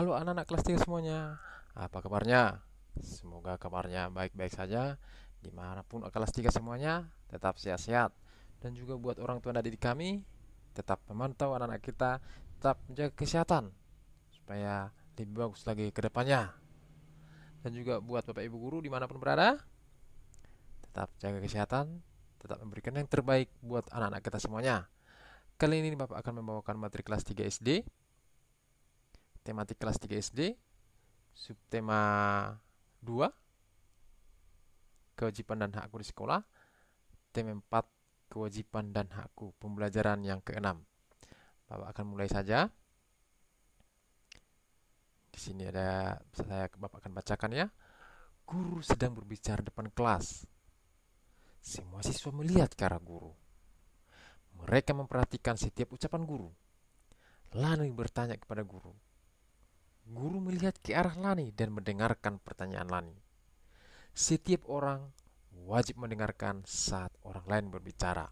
Halo anak-anak kelas 3 semuanya. Apa kabarnya? Semoga kabarnya baik-baik saja. Dimanapun kelas 3 semuanya, tetap sehat-sehat. Dan juga buat orang tua dan didik kami, tetap memantau anak-anak kita, tetap menjaga kesehatan. Supaya lebih bagus lagi ke depannya. Dan juga buat Bapak Ibu Guru dimanapun berada, tetap jaga kesehatan, tetap memberikan yang terbaik buat anak-anak kita semuanya. Kali ini Bapak akan membawakan materi kelas 3 SD, tematik kelas 3 SD, subtema 2, kewajiban dan hakku di sekolah. Tema 4, kewajiban dan hakku, pembelajaran yang keenam. Bapak akan mulai saja. Di sini ada, Bapak akan bacakan ya. Guru sedang berbicara depan kelas. Semua siswa melihat ke arah guru. Mereka memperhatikan setiap ucapan guru. Lani bertanya kepada guru. Guru melihat ke arah Lani dan mendengarkan pertanyaan Lani. Setiap orang wajib mendengarkan saat orang lain berbicara.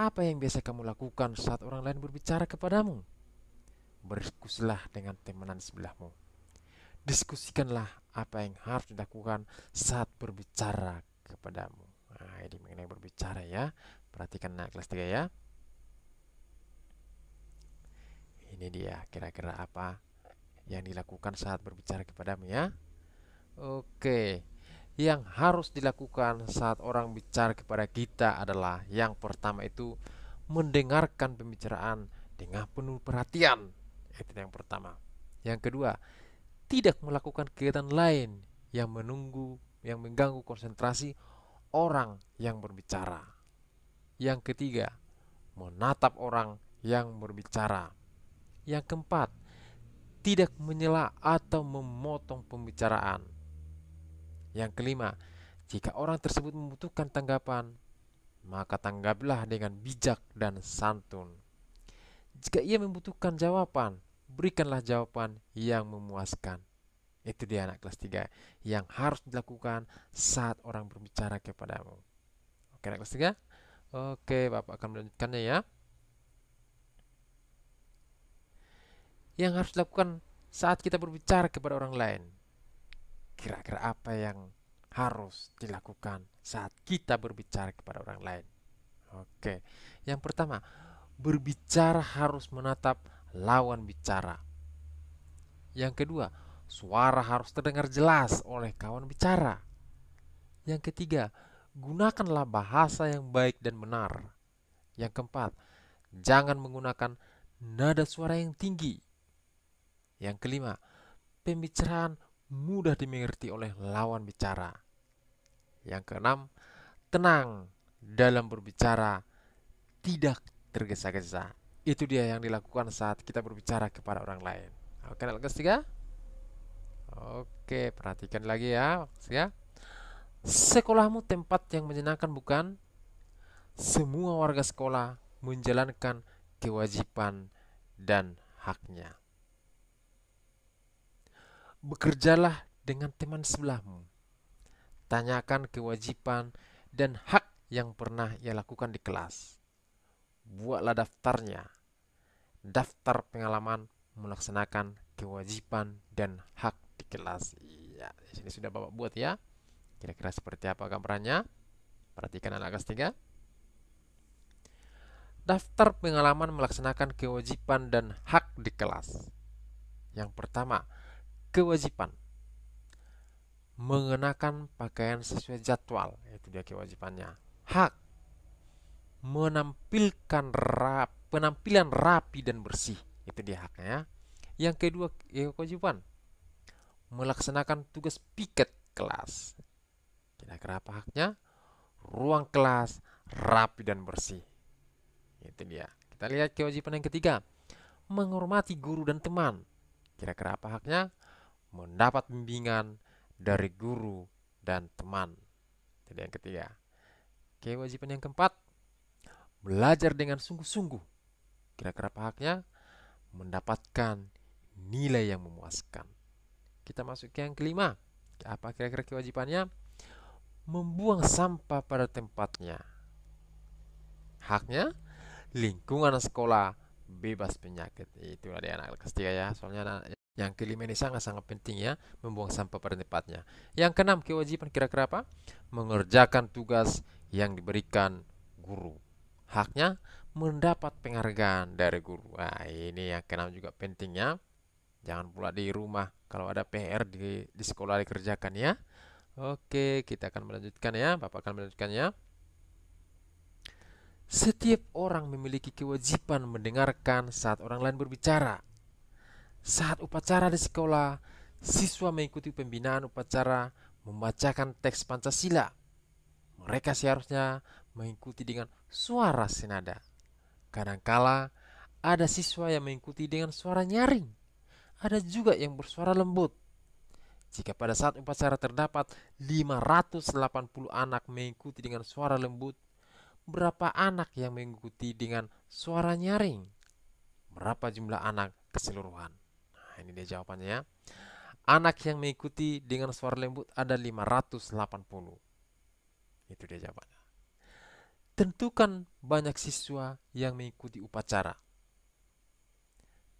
Apa yang biasa kamu lakukan saat orang lain berbicara kepadamu? Berdiskusilah dengan teman sebelahmu. Diskusikanlah apa yang harus dilakukan saat berbicara kepadamu. Nah, ini mengenai berbicara ya. Perhatikan anak kelas 3 ya. Ini dia kira-kira apa yang dilakukan saat berbicara kepadamu ya. Oke. Yang harus dilakukan saat orang bicara kepada kita adalah yang pertama itu mendengarkan pembicaraan dengan penuh perhatian. Itu yang pertama. Yang kedua, tidak melakukan kegiatan lain yang mengganggu konsentrasi orang yang berbicara. Yang ketiga, menatap orang yang berbicara. Yang keempat, tidak menyela atau memotong pembicaraan. Yang kelima, jika orang tersebut membutuhkan tanggapan, maka tanggapilah dengan bijak dan santun. Jika ia membutuhkan jawaban, berikanlah jawaban yang memuaskan. Itu dia anak kelas 3 yang harus dilakukan saat orang berbicara kepadamu. Oke anak kelas 3. Oke, Bapak akan melanjutkannya ya. Yang harus dilakukan saat kita berbicara kepada orang lain. Kira-kira apa yang harus dilakukan saat kita berbicara kepada orang lain? Oke, yang pertama, berbicara harus menatap lawan bicara. Yang kedua, suara harus terdengar jelas oleh kawan bicara. Yang ketiga, gunakanlah bahasa yang baik dan benar. Yang keempat, jangan menggunakan nada suara yang tinggi. Yang kelima, pembicaraan mudah dimengerti oleh lawan bicara. Yang keenam, tenang dalam berbicara, tidak tergesa-gesa. Itu dia yang dilakukan saat kita berbicara kepada orang lain. Oke, anak kelas 3? Oke, perhatikan lagi ya. Sekolahmu tempat yang menyenangkan bukan? Semua warga sekolah menjalankan kewajiban dan haknya. Bekerjalah dengan teman sebelahmu. Tanyakan kewajiban dan hak yang pernah ia lakukan di kelas. Buatlah daftarnya. Daftar pengalaman melaksanakan kewajiban dan hak di kelas. Iya, di sini sudah Bapak buat ya. Kira-kira seperti apa gambarannya? Perhatikan anak kelas 3. Daftar pengalaman melaksanakan kewajiban dan hak di kelas. Yang pertama, kewajiban. Mengenakan pakaian sesuai jadwal, itu dia kewajibannya. Hak. Penampilan rapi dan bersih, itu dia haknya ya. Yang kedua, kewajiban. Melaksanakan tugas piket kelas. Kira-kira apa haknya? Ruang kelas rapi dan bersih. Itu dia. Kita lihat kewajiban yang ketiga. Menghormati guru dan teman. Kira-kira apa haknya? Mendapat bimbingan dari guru dan teman. Itu yang ketiga. Kewajiban yang keempat. Belajar dengan sungguh-sungguh. Kira-kira apa haknya? Mendapatkan nilai yang memuaskan. Kita masuk ke yang kelima. Apa kira-kira kewajibannya? Membuang sampah pada tempatnya. Haknya? Lingkungan sekolah bebas penyakit. Itu ada anak kelas 3 ya. Soalnya Yang kelima ini sangat-sangat penting ya, membuang sampah pada tempatnya. Yang keenam, kewajiban kira-kira apa? Mengerjakan tugas yang diberikan guru. Haknya mendapat penghargaan dari guru. Nah, ini yang keenam juga pentingnya. Jangan pula di rumah kalau ada PR di sekolah dikerjakan ya. Oke, kita akan melanjutkan ya. Bapak akan melanjutkannya. Setiap orang memiliki kewajiban mendengarkan saat orang lain berbicara. Saat upacara di sekolah, siswa mengikuti pembinaan upacara membacakan teks Pancasila. Mereka seharusnya mengikuti dengan suara senada. Kadangkala ada siswa yang mengikuti dengan suara nyaring. Ada juga yang bersuara lembut. Jika pada saat upacara terdapat 580 anak mengikuti dengan suara lembut, berapa anak yang mengikuti dengan suara nyaring? Berapa jumlah anak keseluruhan? Nah, ini dia jawabannya ya. Anak yang mengikuti dengan suara lembut ada 580. Itu dia jawabannya. Tentukan banyak siswa yang mengikuti upacara.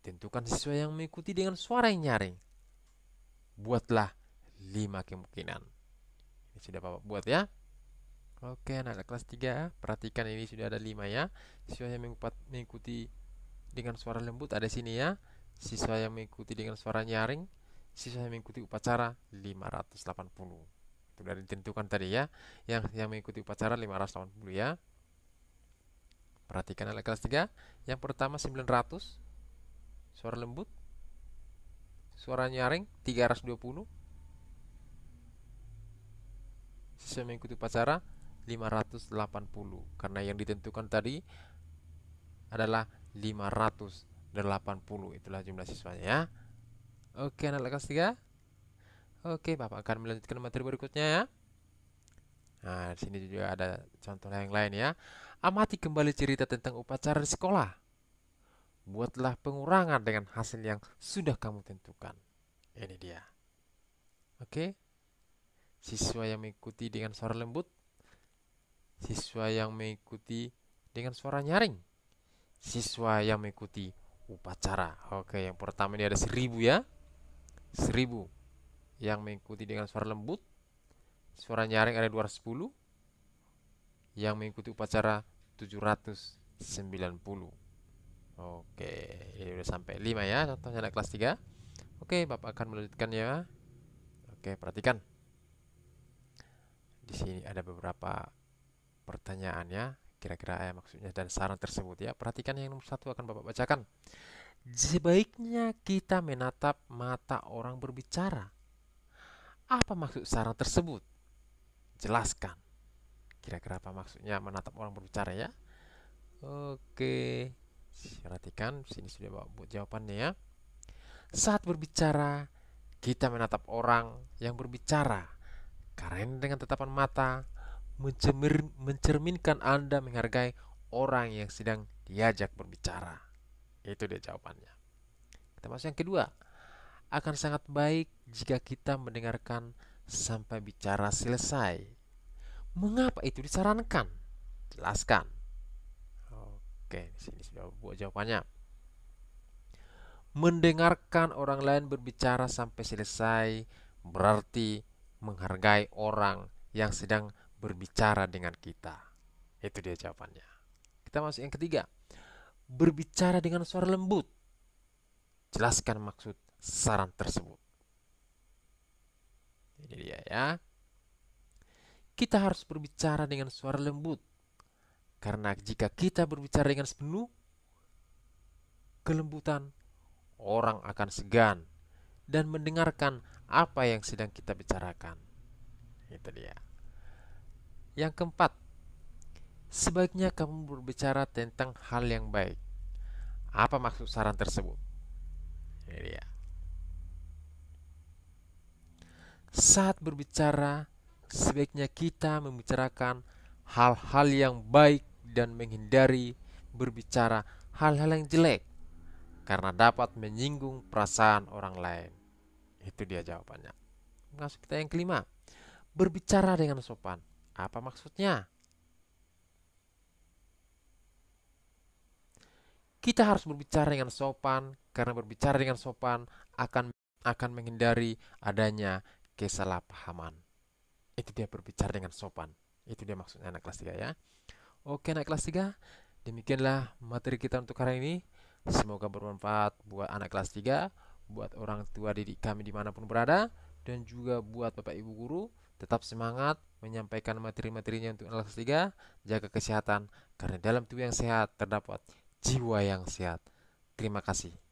Tentukan siswa yang mengikuti dengan suara yang nyaring. Buatlah 5 kemungkinan. Ini sudah Bapak buat ya. Oke, anak kelas 3, perhatikan ini sudah ada 5 ya. Siswa yang mengikuti dengan suara lembut ada sini ya. Siswa yang mengikuti dengan suara nyaring, siswa yang mengikuti upacara 580. Itu sudah ditentukan tadi ya. Yang mengikuti upacara 580 ya. Perhatikan anak kelas 3. Yang pertama 900 suara lembut. Suara nyaring 320. Siswa yang mengikuti upacara 580. Karena yang ditentukan tadi adalah 580. Itulah jumlah siswanya ya. Oke, anak kelas 3. Oke, Bapak akan melanjutkan materi berikutnya ya. Nah, di sini juga ada contoh yang lain ya. Amati kembali cerita tentang upacara di sekolah. Buatlah pengurangan dengan hasil yang sudah kamu tentukan. Ini dia. Oke. Siswa yang mengikuti dengan suara lembut, siswa yang mengikuti dengan suara nyaring, siswa yang mengikuti upacara. Oke, yang pertama ini ada 1000 ya. 1000 yang mengikuti dengan suara lembut, suara nyaring ada 210, yang mengikuti upacara 790. Oke, ini udah sampai 5 ya contohnya anak kelas 3. Oke, Bapak akan melanjutkan ya. Oke, perhatikan. Di sini ada beberapa pertanyaan ya. Kira-kira maksudnya dan saran tersebut ya. Perhatikan yang nomor 1 akan Bapak bacakan. Sebaiknya kita menatap mata orang berbicara. Apa maksud saran tersebut? Jelaskan. Kira-kira apa maksudnya menatap orang berbicara ya? Oke. Perhatikan, sini sudah Bapak buat jawabannya ya. Saat berbicara, kita menatap orang yang berbicara. Karena dengan tatapan mata mencerminkan Anda menghargai orang yang sedang diajak berbicara. Itu dia jawabannya. Kita masuk yang kedua. Akan sangat baik jika kita mendengarkan sampai bicara selesai. Mengapa itu disarankan? Jelaskan. Oke, di sini sudah buat jawabannya. Mendengarkan orang lain berbicara sampai selesai berarti menghargai orang yang sedang berbicara dengan kita. Itu dia jawabannya. Kita masuk yang ketiga. Berbicara dengan suara lembut. Jelaskan maksud saran tersebut. Ini dia ya. Kita harus berbicara dengan suara lembut. Karena jika kita berbicara dengan sepenuh kelembutan, orang akan segan dan mendengarkan apa yang sedang kita bicarakan. Itu dia. Yang keempat, sebaiknya kamu berbicara tentang hal yang baik. Apa maksud saran tersebut? Ini dia. Saat berbicara, sebaiknya kita membicarakan hal-hal yang baik dan menghindari berbicara hal-hal yang jelek karena dapat menyinggung perasaan orang lain. Itu dia jawabannya. Masuk kita yang kelima. Berbicara dengan sopan. Apa maksudnya? Kita harus berbicara dengan sopan karena berbicara dengan sopan akan akan menghindari adanya kesalahpahaman. Itu dia berbicara dengan sopan. Itu dia maksudnya anak kelas 3 ya. Oke, anak kelas 3, demikianlah materi kita untuk hari ini. Semoga bermanfaat buat anak kelas 3, buat orang tua didik kami dimanapun berada, dan juga buat Bapak Ibu guru. Tetap semangat menyampaikan materi-materinya untuk anak kelas 3. Jaga kesehatan, karena dalam tubuh yang sehat terdapat jiwa yang sehat. Terima kasih.